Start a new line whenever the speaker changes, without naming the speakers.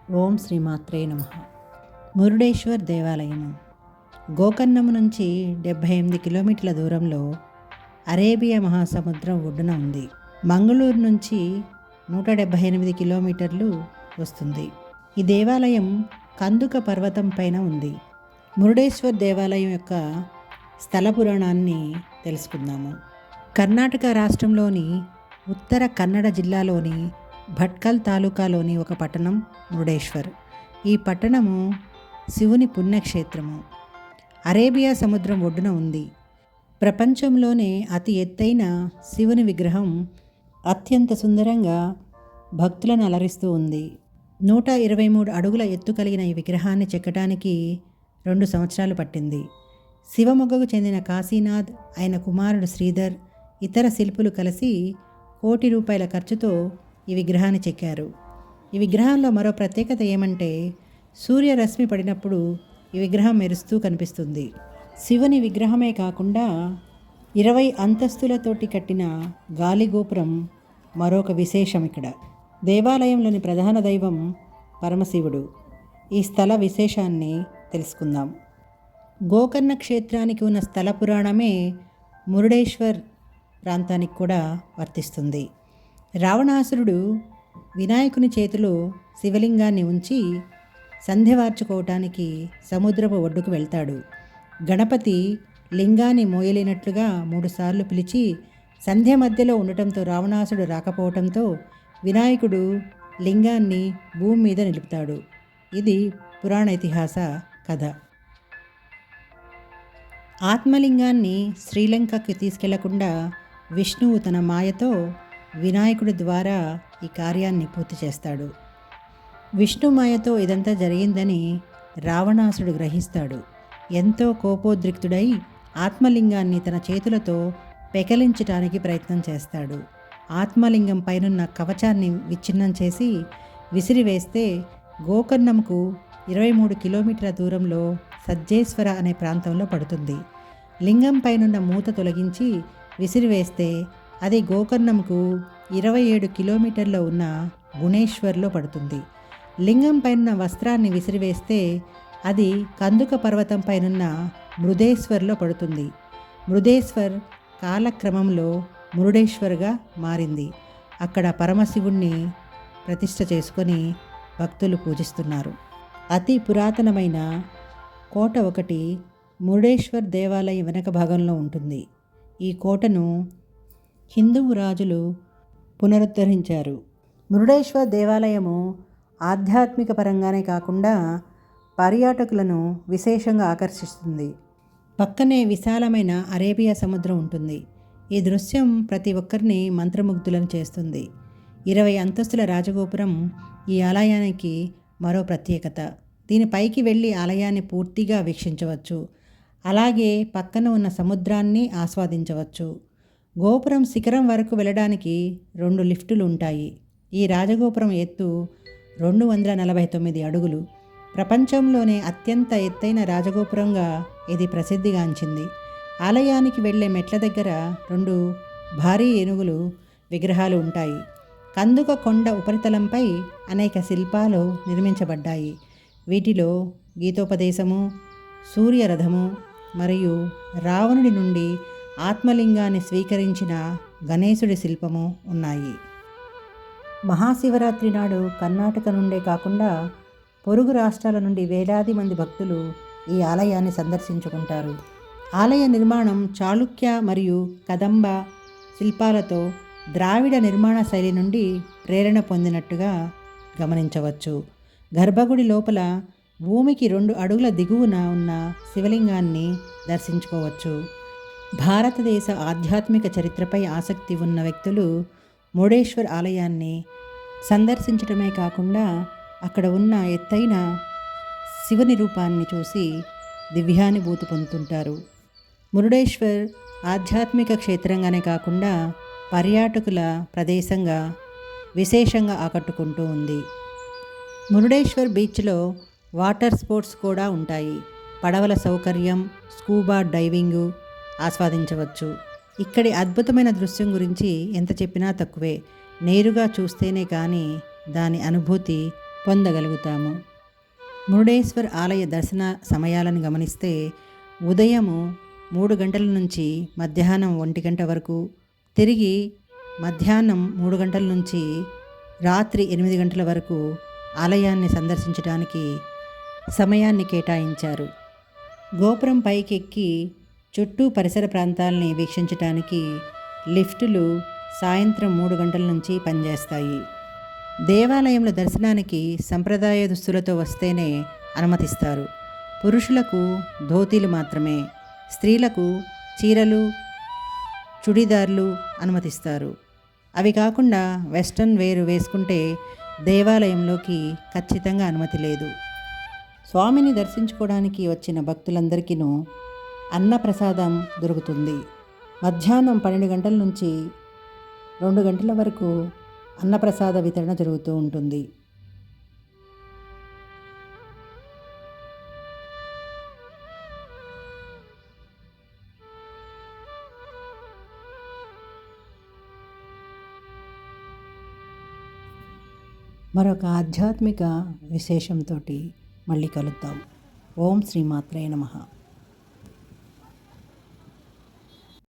ఓం శ్రీమాత్రే నమః. మురుడేశ్వర్ దేవాలయము గోకర్ణం నుంచి 78 కిలోమీటర్ల దూరంలో అరేబియా మహాసముద్రం ఒడ్డున ఉంది. మంగళూరు నుంచి 178 కిలోమీటర్లు వస్తుంది. ఈ దేవాలయం కందుక పర్వతం పైన ఉంది. మురుడేశ్వర్ దేవాలయం యొక్క స్థల పురాణాన్ని తెలుసుకుందాము. కర్ణాటక రాష్ట్రంలోని ఉత్తర కన్నడ జిల్లాలోని భట్కల్ తాలూకాలోని ఒక పట్టణం మురుడేశ్వర్. ఈ పట్టణము శివుని పుణ్యక్షేత్రము. అరేబియా సముద్రం ఒడ్డున ఉంది. ప్రపంచంలోనే అతి ఎత్తైన శివుని విగ్రహం అత్యంత సుందరంగా భక్తులను అలరిస్తూ ఉంది. 123 అడుగుల ఎత్తు కలిగిన ఈ విగ్రహాన్ని చెక్కడానికి 2 సంవత్సరాలు పట్టింది. శివమొగ్గకు చెందిన కాశీనాథ్, ఆయన కుమారుడు శ్రీధర్, ఇతర శిల్పులు కలిసి ₹1,00,00,000 ఖర్చుతో ఈ విగ్రహాన్ని చెక్కారు. ఈ విగ్రహంలో మరో ప్రత్యేకత ఏమంటే, సూర్యరశ్మి పడినప్పుడు ఈ విగ్రహం మెరుస్తూ కనిపిస్తుంది. శివుని విగ్రహమే కాకుండా 20 అంతస్తులతోటి కట్టిన గాలిగోపురం మరొక విశేషం. ఇక్కడ దేవాలయంలోని ప్రధాన దైవం పరమశివుడు. ఈ స్థల విశేషాన్ని తెలుసుకుందాం. గోకర్ణ క్షేత్రానికి ఉన్న స్థల పురాణమే మురుడేశ్వర్ ప్రాంతానికి కూడా వర్తిస్తుంది. రావణాసురుడు వినాయకుని చేతిలో శివలింగాన్ని ఉంచి సంధ్యవార్చుకోవటానికి సముద్రపు ఒడ్డుకు వెళ్తాడు. గణపతి లింగాన్ని మోయలేనట్లుగా 3 సార్లు పిలిచి సంధ్య మధ్యలో ఉండటంతో రావణాసుడు రాకపోవటంతో వినాయకుడు లింగాన్ని భూమి మీద నిలుపుతాడు. ఇది పురాణ ఇతిహాస కథ. ఆత్మలింగాన్ని శ్రీలంకకు తీసుకెళ్లకుండా విష్ణువు తన మాయతో వినాయకుడి ద్వారా ఈ కార్యాన్ని పూర్తి చేస్తాడు. విష్ణు మాయతో ఇదంతా జరిగిందని రావణాసుడు గ్రహిస్తాడు. ఎంతో కోపోద్రిక్తుడై ఆత్మలింగాన్ని తన చేతులతో పెకలించటానికి ప్రయత్నం చేస్తాడు. ఆత్మలింగం పైనున్న కవచాన్ని విచ్ఛిన్నం చేసి విసిరివేస్తే గోకర్ణంకు 23 కిలోమీటర్ల దూరంలో సజ్జేశ్వర అనే ప్రాంతంలో పడుతుంది. లింగం పైనున్న మూత తొలగించి విసిరివేస్తే అది గోకర్ణంకు 27 కిలోమీటర్లో ఉన్న గుణేశ్వర్లో పడుతుంది. లింగం పైన వస్త్రాన్ని విసిరివేస్తే అది కందుక పర్వతం పైనున్న మృదేశ్వర్లో పడుతుంది. మృదేశ్వర్ కాలక్రమంలో మురుడేశ్వర్గా మారింది. అక్కడ పరమశివుణ్ణి ప్రతిష్ఠ చేసుకొని భక్తులు పూజిస్తున్నారు. అతి పురాతనమైన కోట ఒకటి మురుడేశ్వర్ దేవాలయం వెనక భాగంలో ఉంటుంది. ఈ కోటను హిందువు రాజులు పునరుద్ధరించారు. మురుడేశ్వర్ దేవాలయము ఆధ్యాత్మిక పరంగానే కాకుండా పర్యాటకులను విశేషంగా ఆకర్షిస్తుంది. పక్కనే విశాలమైన అరేబియా సముద్రం ఉంటుంది. ఈ దృశ్యం ప్రతి ఒక్కరిని మంత్రముగ్ధులను చేస్తుంది. 20 అంతస్తుల రాజగోపురం ఈ ఆలయానికి మరో ప్రత్యేకత. దీనిపైకి వెళ్ళి ఆలయాన్ని పూర్తిగా వీక్షించవచ్చు. అలాగే పక్కన ఉన్న సముద్రాన్ని ఆస్వాదించవచ్చు. గోపురం శిఖరం వరకు వెళ్ళడానికి 2 లిఫ్టులు ఉంటాయి. ఈ రాజగోపురం ఎత్తు 249 అడుగులు. ప్రపంచంలోనే అత్యంత ఎత్తైన రాజగోపురంగా ఇది ప్రసిద్ధిగాంచింది. ఆలయానికి వెళ్ళే మెట్ల దగ్గర 2 భారీ ఏనుగులు విగ్రహాలు ఉంటాయి. కందుక కొండ ఉపరితలంపై అనేక శిల్పాలు నిర్మించబడ్డాయి. వీటిలో గీతోపదేశము, సూర్యరథము మరియు రావణుడి నుండి ఆత్మలింగాన్ని స్వీకరించిన గణేశుడి శిల్పము ఉన్నాయి. మహాశివరాత్రి నాడు కర్ణాటక నుండే కాకుండా పొరుగు రాష్ట్రాల నుండి వేలాది మంది భక్తులు ఈ ఆలయాన్ని సందర్శించుకుంటారు. ఆలయ నిర్మాణం చాళుక్య మరియు కదంబ శిల్పాలతో ద్రావిడ నిర్మాణ శైలి నుండి ప్రేరణ పొందినట్టుగా గమనించవచ్చు. గర్భగుడి లోపల భూమికి 2 అడుగుల దిగువన ఉన్న శివలింగాన్ని దర్శించుకోవచ్చు. భారతదేశ ఆధ్యాత్మిక చరిత్రపై ఆసక్తి ఉన్న వ్యక్తులు మురుడేశ్వర్ ఆలయాన్ని సందర్శించడమే కాకుండా అక్కడ ఉన్న ఎత్తైన శివుని రూపాన్ని చూసి దివ్యానుభూతి పొందుతుంటారు. మురుడేశ్వర్ ఆధ్యాత్మిక క్షేత్రంగానే కాకుండా పర్యాటకుల ప్రదేశంగా విశేషంగా ఆకట్టుకుంటూ ఉంది. మురుడేశ్వర్ బీచ్లో వాటర్ స్పోర్ట్స్ కూడా ఉంటాయి. పడవల సౌకర్యం, స్కూబా డైవింగు ఆస్వాదించవచ్చు. ఇక్కడి అద్భుతమైన దృశ్యం గురించి ఎంత చెప్పినా తక్కువే. నేరుగా చూస్తేనే కానీ దాని అనుభూతి పొందగలుగుతాము. మురుడేశ్వర్ ఆలయ దర్శన సమయాలను గమనిస్తే ఉదయము 3 గంటల నుంచి మధ్యాహ్నం 1 గంట వరకు, తిరిగి మధ్యాహ్నం 3 గంటల నుంచి రాత్రి 8 గంటల వరకు ఆలయాన్ని సందర్శించడానికి సమయాన్ని కేటాయించారు. గోపురం పైకెక్కి చుట్టూ పరిసర ప్రాంతాలని వీక్షించటానికి లిఫ్టులు సాయంత్రం 3 గంటల నుంచి పనిచేస్తాయి. దేవాలయంలో దర్శనానికి సంప్రదాయ దుస్తులతో వస్తేనే అనుమతిస్తారు. పురుషులకు ధోతీలు మాత్రమే, స్త్రీలకు చీరలు, చుడిదార్లు అనుమతిస్తారు. అవి కాకుండా వెస్ట్రన్ వేర్ వేసుకుంటే దేవాలయంలోకి ఖచ్చితంగా అనుమతి లేదు. స్వామిని దర్శించుకోవడానికి వచ్చిన భక్తులందరికీ అన్నప్రసాదం దొరుకుతుంది. మధ్యాహ్నం 12 గంటల నుంచి 2 గంటల వరకు అన్నప్రసాద వితరణ జరుగుతూ ఉంటుంది. మరొక ఆధ్యాత్మిక విశేషంతో మళ్ళీ కలుద్దాం. ఓం శ్రీమాత్రే నమః.